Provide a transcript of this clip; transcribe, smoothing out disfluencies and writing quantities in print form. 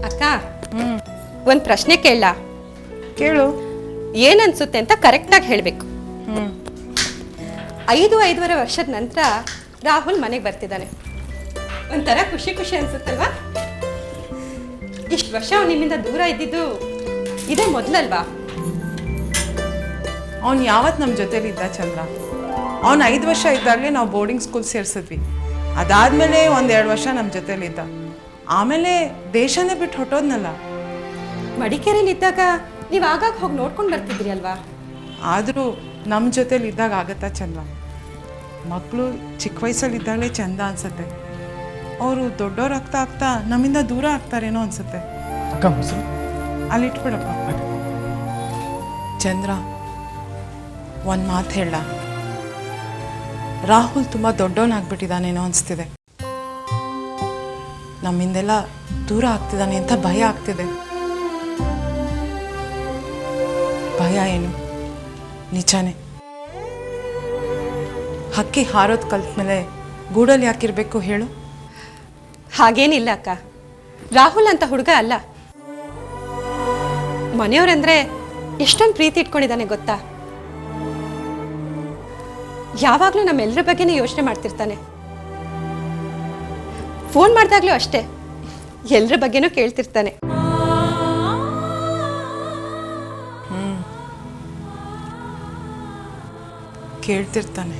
ಅಕ್ಕ ಒಂದು ಪ್ರಶ್ನೆ ಕೇಳಲಾ? ಕೇಳು. ಏನನ್ಸುತ್ತೆ ಅಂತ ಕರೆಕ್ಟಾಗಿ ಹೇಳಬೇಕು. 5-5.5 ವರ್ಷದ ನಂತರ ರಾಹುಲ್ ಮನೆಗೆ ಬರ್ತಿದ್ದಾನೆ. ಒಂಥರ ಖುಷಿ ಖುಷಿ ಅನ್ಸುತ್ತಲ್ವಾ? ಇಷ್ಟು ವರ್ಷ ಅವ್ನು ನಿಮ್ಮಿಂದ ದೂರ ಇದ್ದಿದ್ದು ಇದೇ ಮೊದಲಲ್ವಾ? ಅವ್ನು ಯಾವತ್ತು ನಮ್ಮ ಜೊತೇಲಿ ಇದ್ದ ಚಂದ್ರ? ಅವ್ನು 5 ವರ್ಷ ಇದ್ದಾಗಲೇ ನಾವು ಬೋರ್ಡಿಂಗ್ ಸ್ಕೂಲ್ ಸೇರಿಸಿದ್ವಿ. ಅದಾದಮೇಲೆ 1-2 ವರ್ಷ ನಮ್ಮ ಜೊತೇಲಿದ್ದ. ಆಮೇಲೆ ದೇಶನೇ ಬಿಟ್ಟು ಹೊಟ್ಟೋದ್ನಲ್ಲ. ಮಡಿಕೇರಿಯಲ್ಲಿ ಇದ್ದಾಗ ನೀವು ಆಗಾಗ ಹೋಗಿ ನೋಡ್ಕೊಂಡು ಬರ್ತಿದ್ರಿ ಅಲ್ವಾ? ಆದರೂ ನಮ್ಮ ಜೊತೇಲಿ ಇದ್ದಾಗ ಆಗತ್ತಾ ಚಂದ್ರ? ಮಕ್ಕಳು ಚಿಕ್ಕ ವಯಸ್ಸಲ್ಲಿದ್ದಾಗಲೇ ಚಂದ ಅನ್ಸುತ್ತೆ. ಅವರು ದೊಡ್ಡವ್ರಾಗ್ತಾ ಆಗ್ತಾ ನಮ್ಮಿಂದ ದೂರ ಆಗ್ತಾರೇನೋ ಅನ್ಸುತ್ತೆ. ಅಕ್ಕ ಮೊಸರು ಅಲ್ಲಿಟ್ಬಿಡಪ್ಪ. ಚಂದ್ರ, ಒಂದು ಮಾತು ಹೇಳ. ರಾಹುಲ್ ತುಂಬ ದೊಡ್ಡವನಾಗ್ಬಿಟ್ಟಿದ್ದಾನೇನೋ ಅನಿಸ್ತಿದೆ. ನಮ್ಮಿಂದೆಲ್ಲ ದೂರ ಆಗ್ತಿದ್ದಾನೆ ಅಂತ ಭಯ ಆಗ್ತಿದೆ. ಭಯ ಏನು? ನಿಜಾನೇ. ಹಕ್ಕಿ ಹಾರೋದು ಕಲ್ತ್ಮೇಲೆ ಗೂಡಲ್ಲಿ ಯಾಕಿರ್ಬೇಕು ಹೇಳು? ಹಾಗೇನಿಲ್ಲ ಅಕ್ಕ, ರಾಹುಲ್ ಅಂತ ಹುಡುಗ ಅಲ್ಲ. ಮನೆಯವರಂದ್ರೆ ಎಷ್ಟೊಂದು ಪ್ರೀತಿ ಇಟ್ಕೊಂಡಿದ್ದಾನೆ ಗೊತ್ತಾ? ಯಾವಾಗಲೂ ನಮ್ಮೆಲ್ಲರ ಬಗ್ಗೆನೇ ಯೋಚನೆ ಮಾಡ್ತಿರ್ತಾನೆ. ಫೋನ್ ಮಾಡಿದಾಗ್ಲೂ ಅಷ್ಟೇ, ಎಲ್ಲರ ಬಗ್ಗೆನೂ ಕೇಳ್ತಿರ್ತಾನೆ. ಕೇಳ್ತಿರ್ತಾನೆ.